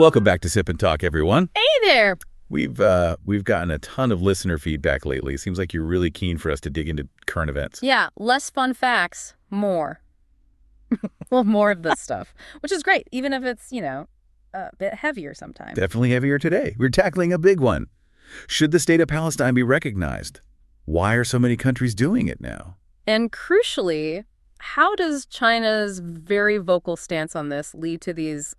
Welcome back to Sip and Talk, everyone. Hey there. We've gotten a ton of listener feedback lately. Seems like you're really keen for us to dig into current events. Yeah, less fun facts, more. Well, more of this stuff, which is great, even if it's, a bit heavier sometimes. Definitely heavier today. We're tackling a big one. Should the state of Palestine be recognized? Why are so many countries doing it now? And crucially, how does China's very vocal stance on this lead to these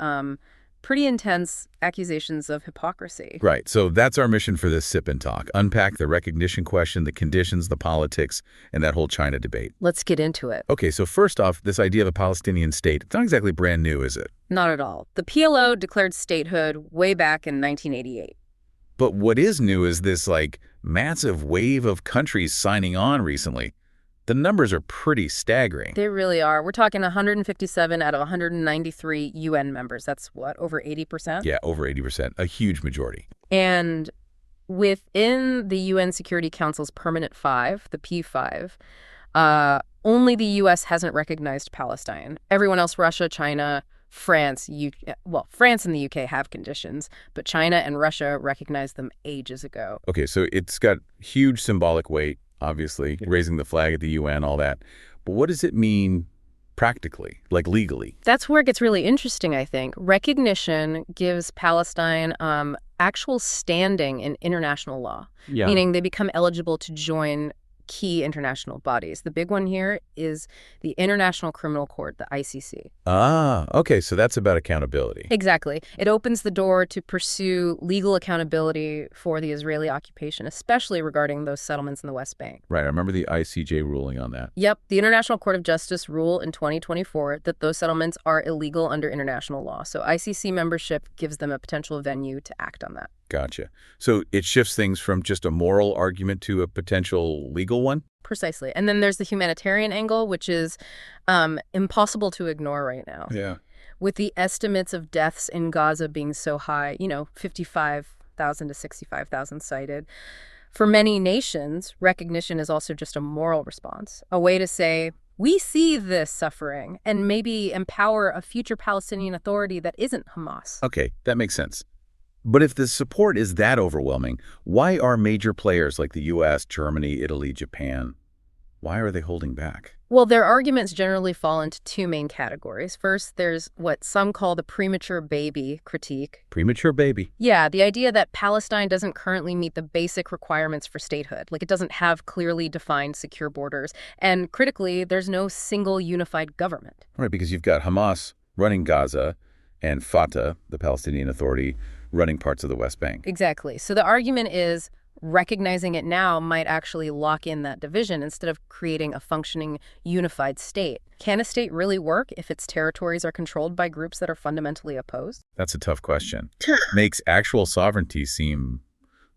pretty intense accusations of hypocrisy? Right. So that's our mission for this Sip and Talk. Unpack the recognition question, the conditions, the politics, and that whole China debate. Let's get into it. Okay, so first off, this idea of a Palestinian state, it's not exactly brand new, is it? Not at all. The PLO declared statehood way back in 1988. But what is new is this, massive wave of countries signing on recently. The numbers are pretty staggering. They really are. We're talking 157 out of 193 UN members. That's what, over 80%? Yeah, over 80%. A huge majority. And within the UN Security Council's Permanent Five, the P5, only the U.S. hasn't recognized Palestine. Everyone else, Russia, China, France, France and the UK have conditions, but China and Russia recognized them ages ago. Okay, so it's got huge symbolic weight, obviously, raising the flag at the UN, all that. But what does it mean practically, legally? That's where it gets really interesting, I think. Recognition gives Palestine actual standing in international law, meaning they become eligible to join key international bodies. The big one here is the International Criminal Court, the ICC. Ah, okay, so that's about accountability. Exactly. It opens the door to pursue legal accountability for the Israeli occupation, especially regarding those settlements in the West Bank. Right, I remember the ICJ ruling on that. Yep, the International Court of Justice ruled in 2024 that those settlements are illegal under international law. So ICC membership gives them a potential venue to act on that. Gotcha. So it shifts things from just a moral argument to a potential legal one? Precisely. And then there's the humanitarian angle, which is impossible to ignore right now. Yeah. With the estimates of deaths in Gaza being so high, 55,000 to 65,000 cited. For many nations, recognition is also just a moral response, a way to say, we see this suffering and maybe empower a future Palestinian authority that isn't Hamas. Okay, that makes sense. But if the support is that overwhelming, why are major players like the U.S., Germany, Italy, Japan, why are they holding back? Well, their arguments generally fall into two main categories. First, there's what some call the premature baby critique. Premature baby? Yeah, the idea that Palestine doesn't currently meet the basic requirements for statehood. It doesn't have clearly defined secure borders. And critically, there's no single unified government. Right, because you've got Hamas running Gaza and Fatah, the Palestinian Authority, running parts of the West Bank. Exactly. So the argument is recognizing it now might actually lock in that division instead of creating a functioning unified state. Can a state really work if its territories are controlled by groups that are fundamentally opposed? That's a tough question. Makes actual sovereignty seem,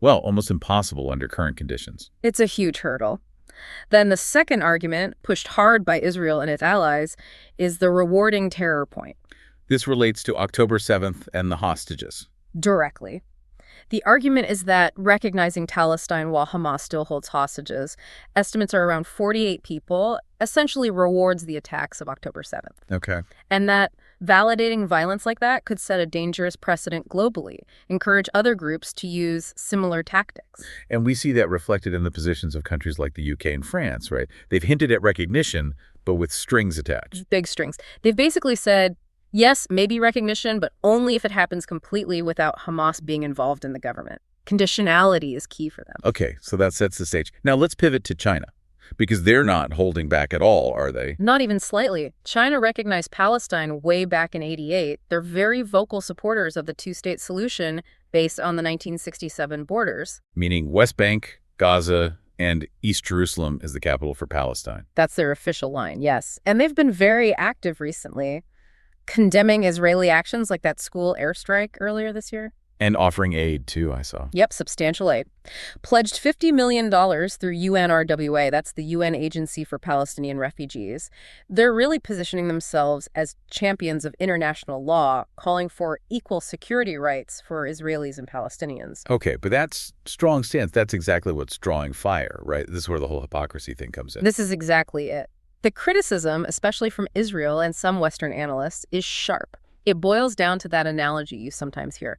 almost impossible under current conditions. It's a huge hurdle. Then the second argument, pushed hard by Israel and its allies, is the rewarding terror point. This relates to October 7th and the hostages. Directly. The argument is that recognizing Palestine while Hamas still holds hostages, estimates are around 48 people, essentially rewards the attacks of October 7th. Okay. And that validating violence like that could set a dangerous precedent globally, encourage other groups to use similar tactics. And we see that reflected in the positions of countries like the UK and France, right? They've hinted at recognition, but with strings attached. Big strings. They've basically said, yes, maybe recognition, but only if it happens completely without Hamas being involved in the government. Conditionality is key for them. Okay, so that sets the stage. Now let's pivot to China, because they're not holding back at all, are they? Not even slightly. China recognized Palestine way back in '88. They're very vocal supporters of the two-state solution based on the 1967 borders. Meaning West Bank, Gaza, and East Jerusalem is the capital for Palestine. That's their official line, yes. And they've been very active recently, condemning Israeli actions like that school airstrike earlier this year. And offering aid, too, I saw. Yep, substantial aid. Pledged $50 million through UNRWA, that's the UN Agency for Palestinian Refugees. They're really positioning themselves as champions of international law, calling for equal security rights for Israelis and Palestinians. Okay, but that's strong stance. That's exactly what's drawing fire, right? This is where the whole hypocrisy thing comes in. This is exactly it. The criticism, especially from Israel and some Western analysts, is sharp. It boils down to that analogy you sometimes hear.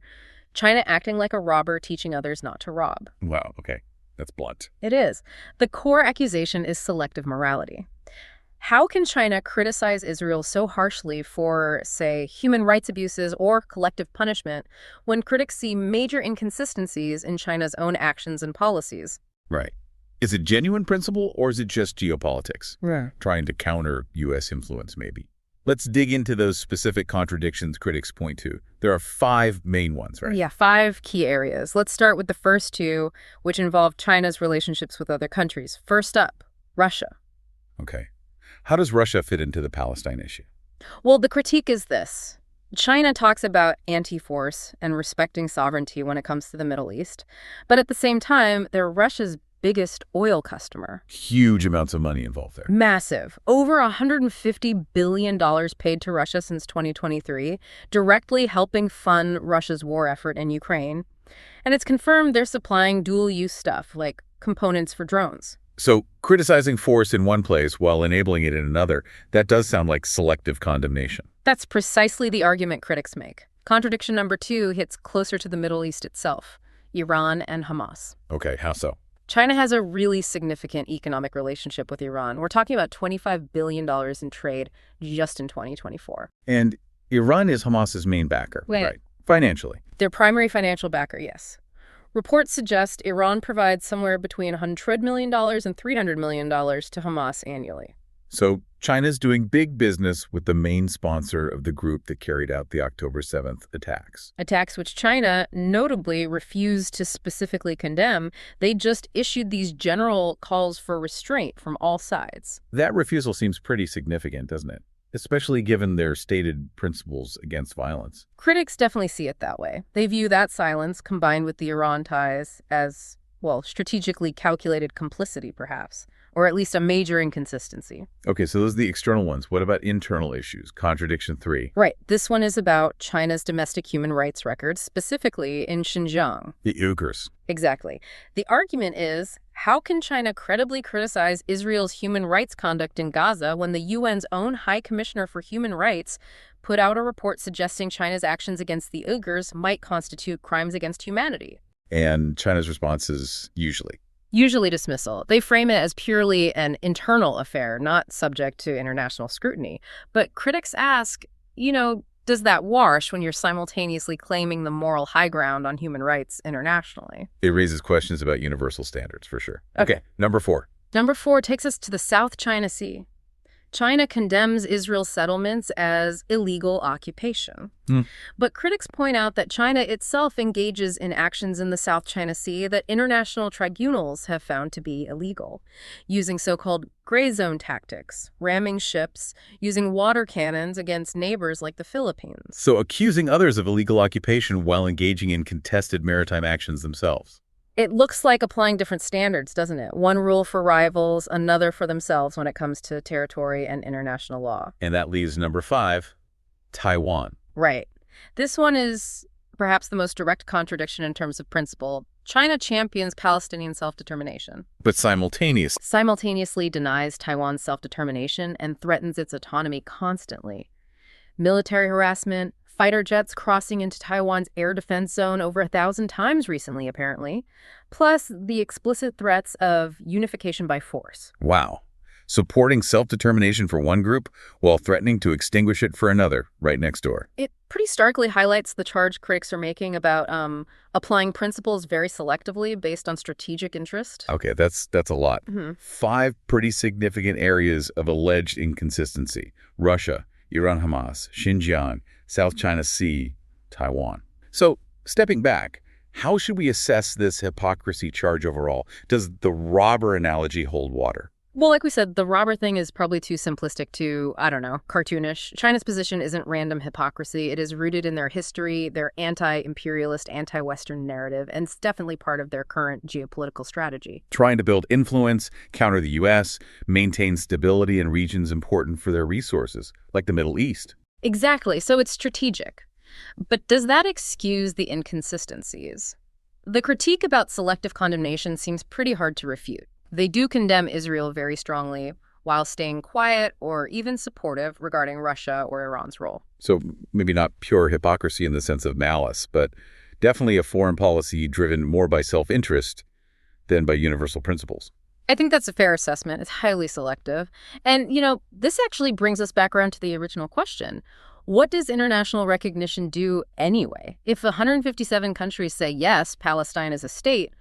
China acting like a robber, teaching others not to rob. Wow, okay. That's blunt. It is. The core accusation is selective morality. How can China criticize Israel so harshly for, say, human rights abuses or collective punishment when critics see major inconsistencies in China's own actions and policies? Right. Is it genuine principle or is it just geopolitics? Yeah. Trying to counter U.S. influence, maybe. Let's dig into those specific contradictions critics point to. There are 5 main ones, right? Yeah, 5 key areas. Let's start with the first 2, which involve China's relationships with other countries. First up, Russia. Okay. How does Russia fit into the Palestine issue? Well, the critique is this. China talks about anti-force and respecting sovereignty when it comes to the Middle East, but at the same time, they're Russia's biggest oil customer. Huge amounts of money involved there. Massive. Over $150 billion paid to Russia since 2023, directly helping fund Russia's war effort in Ukraine. And it's confirmed they're supplying dual-use stuff, like components for drones. So criticizing force in one place while enabling it in another, that does sound like selective condemnation. That's precisely the argument critics make. Contradiction number 2 hits closer to the Middle East itself, Iran and Hamas. Okay, how so? China has a really significant economic relationship with Iran. We're talking about $25 billion in trade just in 2024. And Iran is Hamas's main backer, right? Financially. Their primary financial backer, yes. Reports suggest Iran provides somewhere between $100 million and $300 million to Hamas annually. So China's doing big business with the main sponsor of the group that carried out the October 7th attacks. Attacks which China notably refused to specifically condemn. They just issued these general calls for restraint from all sides. That refusal seems pretty significant, doesn't it? Especially given their stated principles against violence. Critics definitely see it that way. They view that silence, combined with the Iran ties, as, well, strategically calculated complicity, perhaps, or at least a major inconsistency. Okay, so those are the external ones. What about internal issues? Contradiction 3. Right. This one is about China's domestic human rights records, specifically in Xinjiang. The Uyghurs. Exactly. The argument is, how can China credibly criticize Israel's human rights conduct in Gaza when the UN's own High Commissioner for Human Rights put out a report suggesting China's actions against the Uyghurs might constitute crimes against humanity? And China's response is Usually dismissal. They frame it as purely an internal affair, not subject to international scrutiny. But critics ask, does that wash when you're simultaneously claiming the moral high ground on human rights internationally? It raises questions about universal standards, for sure. Okay, number 4. Number 4 takes us to the South China Sea. China condemns Israel's settlements as illegal occupation. But critics point out that China itself engages in actions in the South China Sea that international tribunals have found to be illegal, using so-called gray zone tactics, ramming ships, using water cannons against neighbors like the Philippines. So accusing others of illegal occupation while engaging in contested maritime actions themselves. It looks like applying different standards, doesn't it? One rule for rivals, another for themselves when it comes to territory and international law. And that leaves number 5, Taiwan. Right. This one is perhaps the most direct contradiction in terms of principle. China champions Palestinian self-determination, but simultaneously denies Taiwan's self-determination and threatens its autonomy constantly. Military harassment, fighter jets crossing into Taiwan's air defense zone over 1,000 times recently, apparently, plus the explicit threats of unification by force. Wow. Supporting self-determination for one group while threatening to extinguish it for another right next door. It pretty starkly highlights the charge critics are making about applying principles very selectively based on strategic interest. Okay, that's a lot. 5 pretty significant areas of alleged inconsistency. Russia, Iran, Hamas, Xinjiang, South China Sea, Taiwan. So, stepping back, how should we assess this hypocrisy charge overall? Does the robber analogy hold water? Well, like we said, the robber thing is probably too simplistic to, cartoonish. China's position isn't random hypocrisy. It is rooted in their history, their anti-imperialist, anti-Western narrative, and it's definitely part of their current geopolitical strategy. Trying to build influence, counter the U.S., maintain stability in regions important for their resources, like the Middle East. Exactly. So it's strategic. But does that excuse the inconsistencies? The critique about selective condemnation seems pretty hard to refute. They do condemn Israel very strongly, while staying quiet or even supportive regarding Russia or Iran's role. So maybe not pure hypocrisy in the sense of malice, but definitely a foreign policy driven more by self-interest than by universal principles. I think that's a fair assessment. It's highly selective. And, this actually brings us back around to the original question. What does international recognition do anyway? If 157 countries say, yes, Palestine is a state,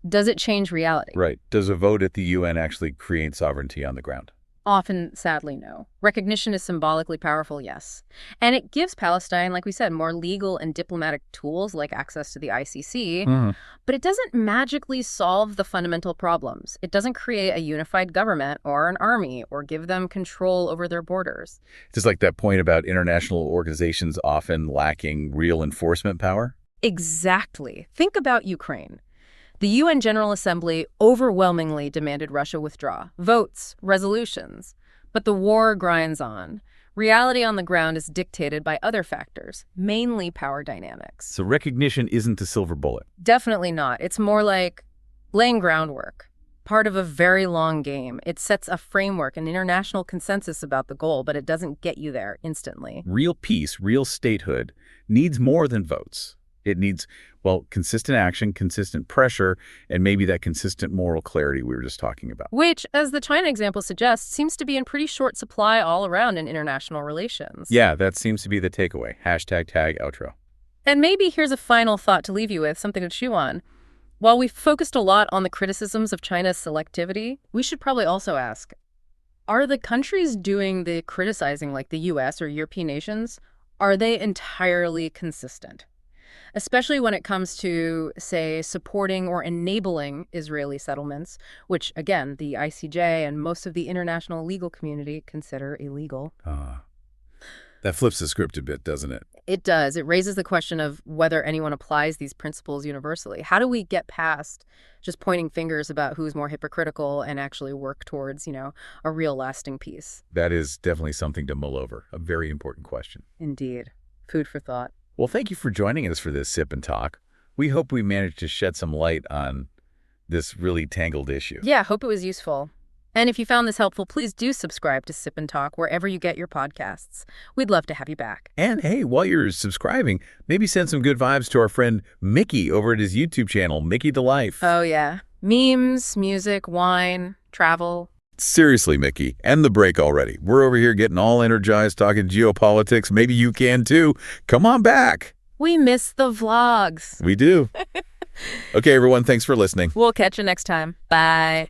does it change reality? Right. Does a vote at the UN actually create sovereignty on the ground? Often, sadly, no. Recognition is symbolically powerful, yes. And it gives Palestine, like we said, more legal and diplomatic tools like access to the ICC, but it doesn't magically solve the fundamental problems. It doesn't create a unified government or an army or give them control over their borders. Just like that point about international organizations often lacking real enforcement power? Exactly. Think about Ukraine. The UN General Assembly overwhelmingly demanded Russia withdraw. Votes, resolutions. But the war grinds on. Reality on the ground is dictated by other factors, mainly power dynamics. So recognition isn't a silver bullet. Definitely not. It's more like laying groundwork. Part of a very long game. It sets a framework, an international consensus about the goal, but it doesn't get you there instantly. Real peace, real statehood needs more than votes. It needs, consistent action, consistent pressure, and maybe that consistent moral clarity we were just talking about. Which, as the China example suggests, seems to be in pretty short supply all around in international relations. Yeah, that seems to be the takeaway. #tag outro. And maybe here's a final thought to leave you with, something to chew on. While we've focused a lot on the criticisms of China's selectivity, we should probably also ask, are the countries doing the criticizing, like the US or European nations, are they entirely consistent? Especially when it comes to, say, supporting or enabling Israeli settlements, which, again, the ICJ and most of the international legal community consider illegal. That flips the script a bit, doesn't it? It does. It raises the question of whether anyone applies these principles universally. How do we get past just pointing fingers about who's more hypocritical and actually work towards, a real lasting peace? That is definitely something to mull over. A very important question. Indeed. Food for thought. Well, thank you for joining us for this Sip and Talk. We hope we managed to shed some light on this really tangled issue. Yeah, hope it was useful. And if you found this helpful, please do subscribe to Sip and Talk wherever you get your podcasts. We'd love to have you back. And hey, while you're subscribing, maybe send some good vibes to our friend Mickey over at his YouTube channel, Mickytolife. Oh, yeah. Memes, music, wine, travel. Seriously, Mickey, end the break already. We're over here getting all energized talking geopolitics. Maybe you can too. Come on back. We miss the vlogs. We do. Okay, everyone, thanks for listening. We'll catch you next time. Bye.